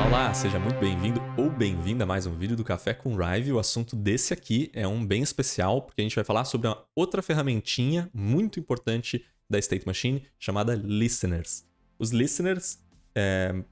Olá, seja muito bem-vindo ou bem-vinda a mais um vídeo do Café com Rive. O assunto desse aqui é um bem especial, porque a gente vai falar sobre uma outra ferramentinha muito importante da State Machine, chamada Listeners. Os Listeners,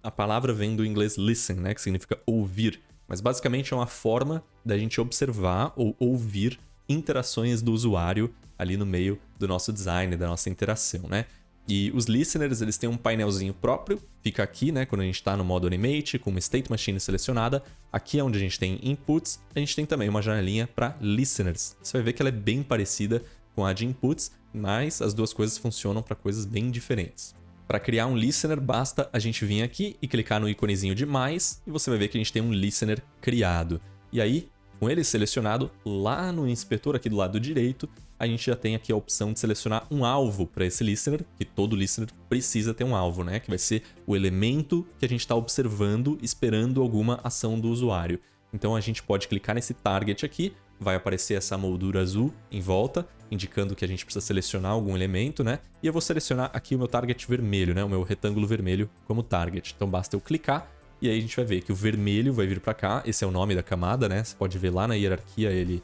a palavra vem do inglês listen, né, que significa ouvir, mas basicamente é uma forma da gente observar ou ouvir interações do usuário ali no meio do nosso design, da nossa interação, né? E os listeners, eles têm um painelzinho próprio, fica aqui, né, quando a gente está no modo Animate, com uma State Machine selecionada. Aqui é onde a gente tem Inputs, a gente tem também uma janelinha para Listeners. Você vai ver que ela é bem parecida com a de Inputs, mas as duas coisas funcionam para coisas bem diferentes. Para criar um Listener, basta a gente vir aqui e clicar no íconezinho de mais, e você vai ver que a gente tem um Listener criado. E aí, com ele selecionado, lá no inspetor aqui do lado direito, a gente já tem aqui a opção de selecionar um alvo para esse listener, que todo listener precisa ter um alvo, né? Que vai ser o elemento que a gente está observando, esperando alguma ação do usuário. Então a gente pode clicar nesse target aqui, vai aparecer essa moldura azul em volta, indicando que a gente precisa selecionar algum elemento, né? E eu vou selecionar aqui o meu target vermelho, né? O meu retângulo vermelho como target. Então basta eu clicar e aí a gente vai ver que o vermelho vai vir para cá, esse é o nome da camada, né? Você pode ver lá na hierarquia ele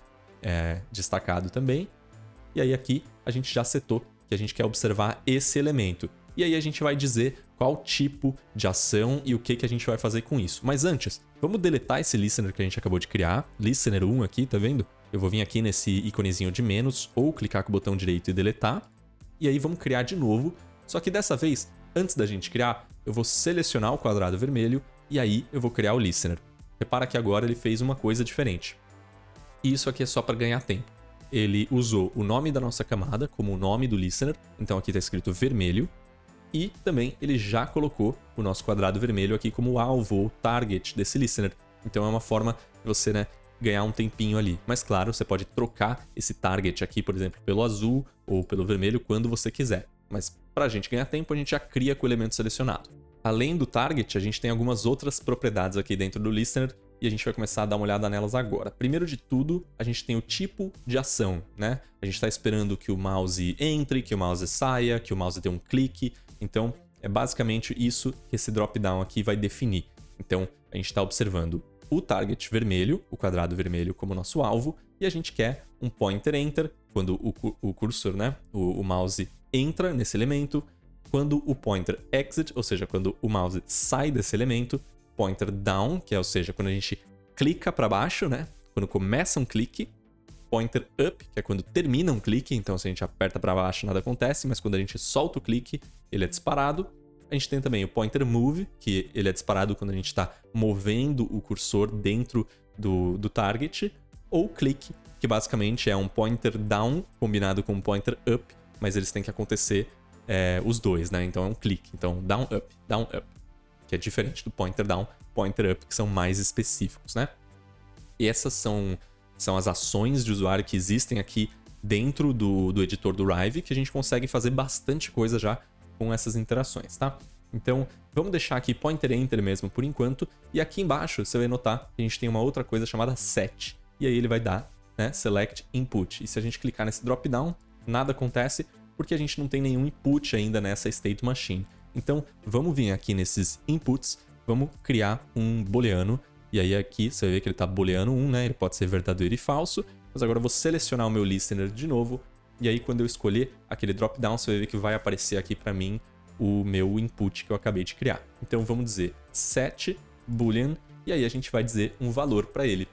destacado também. E aí aqui a gente já setou que a gente quer observar esse elemento. E aí a gente vai dizer qual tipo de ação e o que a gente vai fazer com isso. Mas antes, vamos deletar esse listener que a gente acabou de criar. Listener 1 aqui, tá vendo? Eu vou vir aqui nesse íconezinho de menos ou clicar com o botão direito e deletar. E aí vamos criar de novo. Só que dessa vez, antes da gente criar, eu vou selecionar o quadrado vermelho e aí eu vou criar o listener. Repara que agora ele fez uma coisa diferente. E isso aqui é só para ganhar tempo. Ele usou o nome da nossa camada como o nome do listener, então aqui está escrito vermelho, e também ele já colocou o nosso quadrado vermelho aqui como alvo ou target desse listener. Então é uma forma de você, né, ganhar um tempinho ali. Mas claro, você pode trocar esse target aqui, por exemplo, pelo azul ou pelo vermelho quando você quiser. Mas para a gente ganhar tempo, a gente já cria com o elemento selecionado. Além do target, a gente tem algumas outras propriedades aqui dentro do listener, e a gente vai começar a dar uma olhada nelas agora. Primeiro de tudo, a gente tem o tipo de ação, né? A gente está esperando que o mouse entre, que o mouse saia, que o mouse dê um clique. Então, é basicamente isso que esse drop-down aqui vai definir. Então, a gente está observando o target vermelho, o quadrado vermelho como nosso alvo, e a gente quer um pointer enter, quando o cursor, né? O mouse entra nesse elemento, quando o pointer exit, ou seja, quando o mouse sai desse elemento, pointer down, que é, ou seja, quando a gente clica para baixo, né? Quando começa um clique. Pointer up, que é quando termina um clique, então se a gente aperta para baixo nada acontece, mas quando a gente solta o clique, ele é disparado. A gente tem também o pointer move, que ele é disparado quando a gente está movendo o cursor dentro do target, ou clique, que basicamente é um pointer down combinado com um pointer up, mas eles têm que acontecer os dois, né? Então é um clique, então down up. Que é diferente do pointer down, pointer up, que são mais específicos, né? E essas são as ações de usuário que existem aqui dentro do editor do Rive, que a gente consegue fazer bastante coisa já com essas interações, tá? Então, vamos deixar aqui pointer enter mesmo por enquanto, e aqui embaixo você vai notar que a gente tem uma outra coisa chamada set, e aí ele vai dar, né, select input. E se a gente clicar nesse drop-down, nada acontece, porque a gente não tem nenhum input ainda nessa State Machine. Então, vamos vir aqui nesses inputs, vamos criar um booleano, e aí aqui você vai ver que ele está booleano 1, né? Ele pode ser verdadeiro e falso, mas agora eu vou selecionar o meu listener de novo, e aí quando eu escolher aquele drop-down, você vai ver que vai aparecer aqui para mim o meu input que eu acabei de criar. Então vamos dizer set boolean, e aí a gente vai dizer um valor para ele.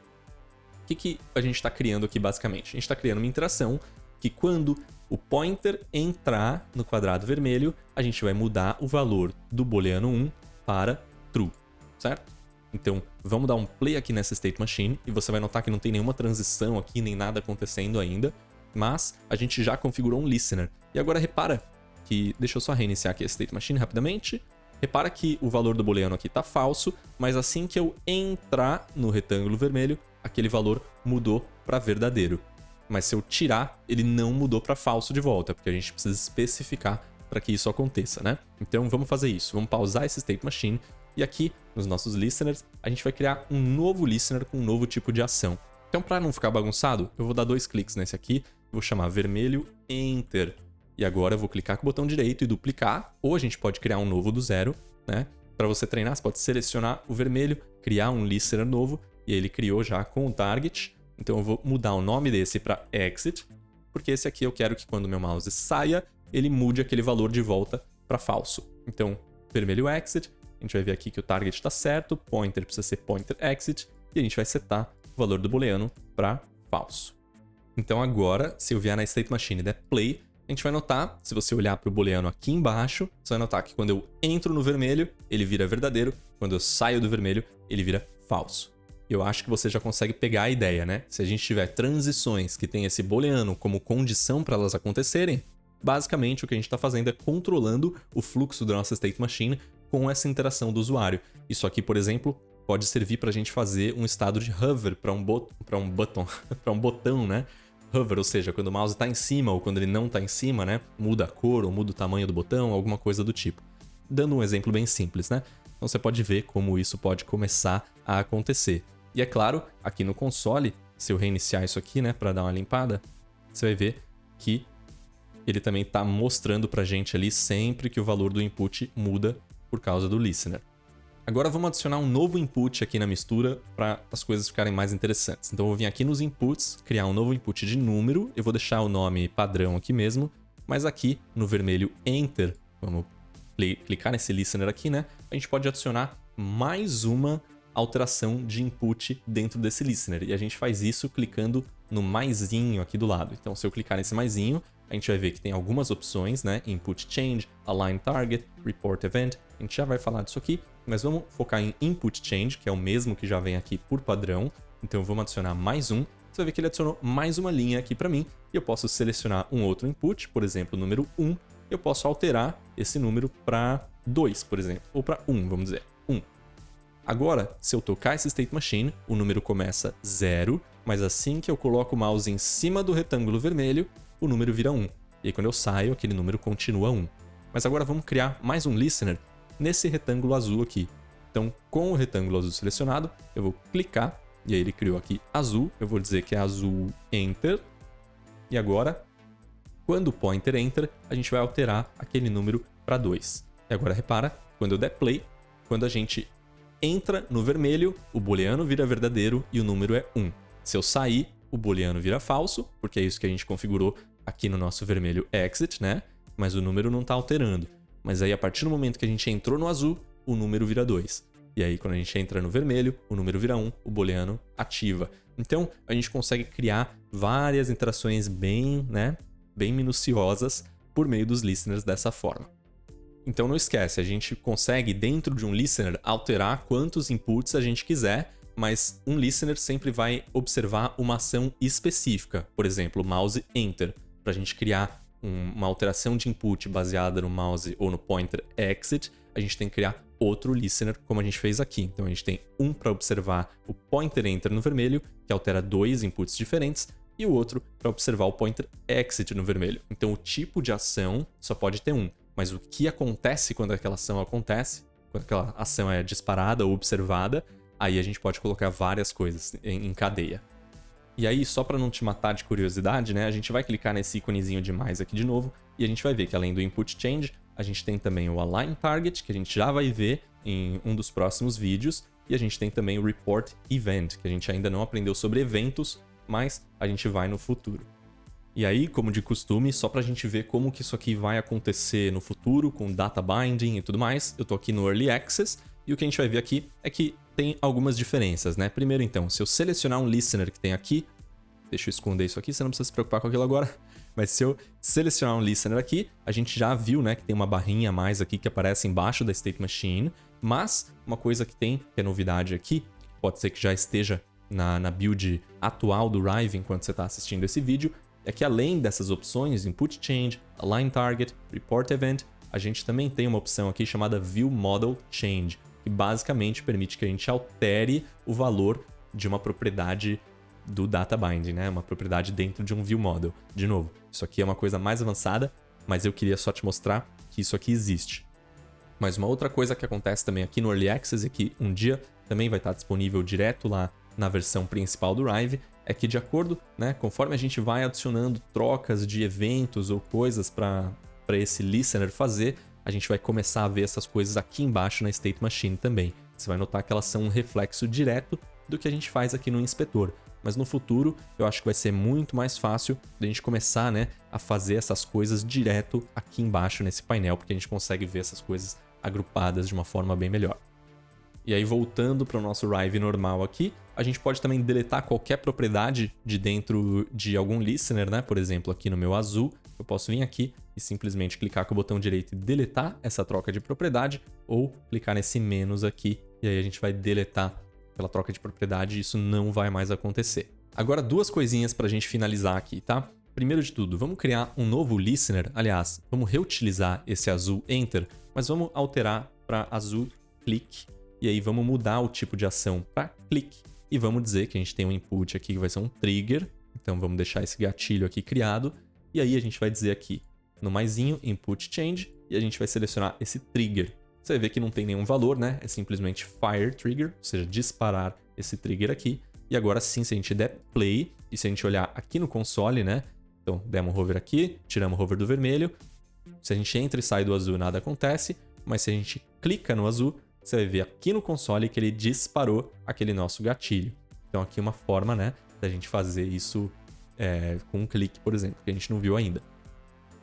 O que a gente está criando aqui basicamente? A gente está criando uma interação que quando o pointer entrar no quadrado vermelho, a gente vai mudar o valor do booleano 1 para true, certo? Então, vamos dar um play aqui nessa State Machine, e você vai notar que não tem nenhuma transição aqui, nem nada acontecendo ainda, mas a gente já configurou um listener. E agora repara que, deixa eu só reiniciar aqui a State Machine rapidamente, repara que o valor do booleano aqui está falso, mas assim que eu entrar no retângulo vermelho, aquele valor mudou para verdadeiro. Mas se eu tirar, ele não mudou para falso de volta, porque a gente precisa especificar para que isso aconteça, né? Então vamos fazer isso, vamos pausar esse State Machine, e aqui nos nossos listeners a gente vai criar um novo listener com um novo tipo de ação. Então para não ficar bagunçado, eu vou dar 2 cliques nesse aqui, vou chamar vermelho enter, e agora eu vou clicar com o botão direito e duplicar, ou a gente pode criar um novo do zero, né? para você treinar, você pode selecionar o vermelho, criar um listener novo, e ele criou já com o target. Então eu vou mudar o nome desse para exit, porque esse aqui eu quero que quando o meu mouse saia, ele mude aquele valor de volta para falso. Então, vermelho exit, a gente vai ver aqui que o target está certo, pointer precisa ser pointer exit, e a gente vai setar o valor do booleano para falso. Então agora, se eu vier na state machine e der play, a gente vai notar, se você olhar para o booleano aqui embaixo, você vai notar que quando eu entro no vermelho, ele vira verdadeiro, quando eu saio do vermelho, ele vira falso. Eu acho que você já consegue pegar a ideia, né? Se a gente tiver transições que tem esse booleano como condição para elas acontecerem, basicamente o que a gente está fazendo é controlando o fluxo da nossa state machine com essa interação do usuário. Isso aqui, por exemplo, pode servir para a gente fazer um estado de hover para um botão, né? Hover, ou seja, quando o mouse está em cima ou quando ele não está em cima, né? Muda a cor ou muda o tamanho do botão, alguma coisa do tipo. Dando um exemplo bem simples, né? Então você pode ver como isso pode começar a acontecer. E é claro, aqui no console, se eu reiniciar isso aqui, né, para dar uma limpada, você vai ver que ele também está mostrando para a gente ali sempre que o valor do input muda por causa do listener. Agora vamos adicionar um novo input aqui na mistura para as coisas ficarem mais interessantes. Então eu vou vir aqui nos inputs, criar um novo input de número, eu vou deixar o nome padrão aqui mesmo, mas aqui no vermelho Enter, vamos clicar nesse listener aqui, né? A gente pode adicionar mais uma alteração de input dentro desse listener. E a gente faz isso clicando no maisinho aqui do lado. Então se eu clicar nesse maisinho, a gente vai ver que tem algumas opções, né? Input Change, Align Target, Report Event. A gente já vai falar disso aqui, mas vamos focar em Input Change, que é o mesmo que já vem aqui por padrão. Então vamos adicionar mais um. Você vai ver que ele adicionou mais uma linha aqui para mim. E eu posso selecionar um outro input, por exemplo, o número 1. Eu posso alterar esse número para 2, por exemplo, ou para 1, vamos dizer, 1. Agora, se eu tocar esse state machine, o número começa 0, mas assim que eu coloco o mouse em cima do retângulo vermelho, o número vira 1. E aí quando eu saio, aquele número continua 1. Mas agora vamos criar mais um listener nesse retângulo azul aqui. Então, com o retângulo azul selecionado, eu vou clicar, e aí ele criou aqui azul, eu vou dizer que é azul Enter, e agora, quando o pointer enter, a gente vai alterar aquele número para 2. E agora repara, quando eu der play, quando a gente entra no vermelho, o booleano vira verdadeiro e o número é 1. Se eu sair, o booleano vira falso, porque é isso que a gente configurou aqui no nosso vermelho exit, né? Mas o número não está alterando. Mas aí, a partir do momento que a gente entrou no azul, o número vira 2. E aí, quando a gente entra no vermelho, o número vira 1, o booleano ativa. Então, a gente consegue criar várias interações bem minuciosas por meio dos listeners dessa forma. Então não esquece, a gente consegue dentro de um listener alterar quantos inputs a gente quiser, mas um listener sempre vai observar uma ação específica, por exemplo, mouse enter. Para a gente criar uma alteração de input baseada no mouse ou no pointer exit, a gente tem que criar outro listener, como a gente fez aqui. Então a gente tem um para observar o pointer enter no vermelho, que altera 2 inputs diferentes, e o outro para observar o pointer exit no vermelho. Então o tipo de ação só pode ter um, mas o que acontece quando aquela ação acontece, quando aquela ação é disparada ou observada, aí a gente pode colocar várias coisas em cadeia. E aí, só para não te matar de curiosidade, né, a gente vai clicar nesse íconezinho de mais aqui de novo, e a gente vai ver que além do Input Change, a gente tem também o Align Target, que a gente já vai ver em um dos próximos vídeos, e a gente tem também o Report Event, que a gente ainda não aprendeu sobre eventos, mas a gente vai no futuro. E aí, como de costume, só pra gente ver como que isso aqui vai acontecer no futuro, com data binding e tudo mais, eu tô aqui no Early Access, e o que a gente vai ver aqui é que tem algumas diferenças, né? Primeiro, então, se eu selecionar um listener que tem aqui, deixa eu esconder isso aqui, você não precisa se preocupar com aquilo agora, mas se eu selecionar um listener aqui, a gente já viu, né, que tem uma barrinha a mais aqui que aparece embaixo da state machine, mas uma coisa que tem, que é novidade aqui, pode ser que já esteja na build atual do Rive enquanto você está assistindo esse vídeo, é que além dessas opções, Input Change, Align Target, Report Event, a gente também tem uma opção aqui chamada View Model Change, que basicamente permite que a gente altere o valor de uma propriedade do data binding, né? Uma propriedade dentro de um view model. De novo, isso aqui é uma coisa mais avançada, mas eu queria só te mostrar que isso aqui existe. Mas uma outra coisa que acontece também aqui no Early Access e que um dia também vai estar disponível direto lá na versão principal do Rive, é que de acordo, né, conforme a gente vai adicionando trocas de eventos ou coisas para esse listener fazer, a gente vai começar a ver essas coisas aqui embaixo na State Machine também. Você vai notar que elas são um reflexo direto do que a gente faz aqui no inspetor. Mas no futuro, eu acho que vai ser muito mais fácil da gente começar, né, a fazer essas coisas direto aqui embaixo nesse painel, porque a gente consegue ver essas coisas agrupadas de uma forma bem melhor. E aí, voltando para o nosso Rive normal aqui, a gente pode também deletar qualquer propriedade de dentro de algum listener, né? Por exemplo, aqui no meu azul, eu posso vir aqui e simplesmente clicar com o botão direito e deletar essa troca de propriedade, ou clicar nesse menos aqui, e aí a gente vai deletar pela troca de propriedade e isso não vai mais acontecer. Agora, duas coisinhas para a gente finalizar aqui, tá? Primeiro de tudo, vamos criar um novo listener. Aliás, vamos reutilizar esse azul Enter, mas vamos alterar para azul Click. E aí vamos mudar o tipo de ação para Click. E vamos dizer que a gente tem um input aqui que vai ser um trigger. Então vamos deixar esse gatilho aqui criado. E aí a gente vai dizer aqui no maisinho input change e a gente vai selecionar esse trigger. Você vai ver que não tem nenhum valor, né? É simplesmente fire trigger, ou seja, disparar esse trigger aqui. E agora sim, se a gente der play e se a gente olhar aqui no console, né? Então demos hover aqui, tiramos o hover do vermelho. Se a gente entra e sai do azul, nada acontece. Mas se a gente clica no azul, você vai ver aqui no console que ele disparou aquele nosso gatilho. Então aqui é uma forma, né, da gente fazer isso com um clique, por exemplo, que a gente não viu ainda.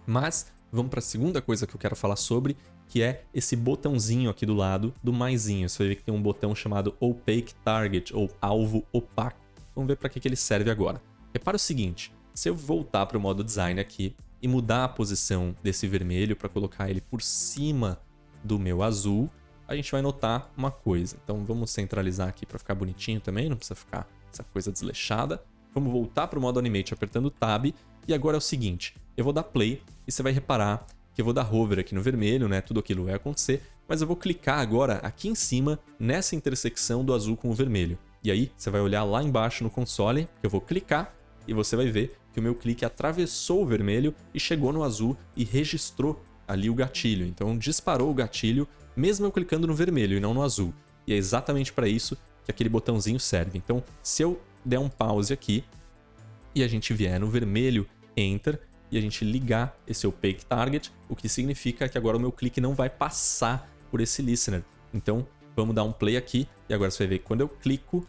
Mas vamos para a segunda coisa que eu quero falar sobre, que é esse botãozinho aqui do lado do maisinho. Você vai ver que tem um botão chamado Opaque Target, ou alvo opaco. Vamos ver para que ele serve agora. Repara o seguinte, se eu voltar para o modo design aqui e mudar a posição desse vermelho para colocar ele por cima do meu azul, a gente vai notar uma coisa. Então vamos centralizar aqui para ficar bonitinho também, não precisa ficar essa coisa desleixada. Vamos voltar para o modo Animate apertando Tab. E agora é o seguinte, eu vou dar Play e você vai reparar que eu vou dar Hover aqui no vermelho, né? Tudo aquilo vai acontecer, mas eu vou clicar agora aqui em cima, nessa intersecção do azul com o vermelho. E aí você vai olhar lá embaixo no console, que eu vou clicar e você vai ver que o meu clique atravessou o vermelho e chegou no azul e registrou ali o gatilho. Então disparou o gatilho, mesmo eu clicando no vermelho e não no azul. E é exatamente para isso que aquele botãozinho serve. Então, se eu der um pause aqui e a gente vier no vermelho, Enter, e a gente ligar esse Opaque Target, o que significa que agora o meu clique não vai passar por esse listener. Então, vamos dar um play aqui e agora você vai ver que quando eu clico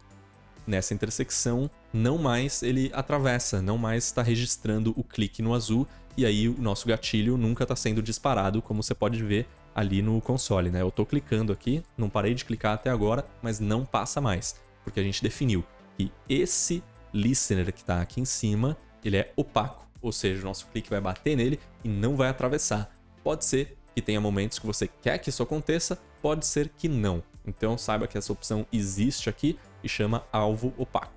nessa intersecção, não mais ele atravessa, não mais está registrando o clique no azul, e aí o nosso gatilho nunca está sendo disparado, como você pode ver ali no console, né? Eu estou clicando aqui, não parei de clicar até agora, mas não passa mais, porque a gente definiu que esse listener que está aqui em cima, ele é opaco, ou seja, o nosso clique vai bater nele e não vai atravessar. Pode ser que tenha momentos que você quer que isso aconteça, pode ser que não. Então saiba que essa opção existe aqui e chama alvo opaco.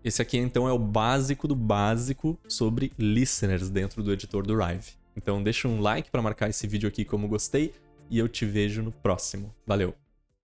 Esse aqui então é o básico do básico sobre listeners dentro do editor do Rive. Então deixa um like para marcar esse vídeo aqui como gostei e eu te vejo no próximo. Valeu!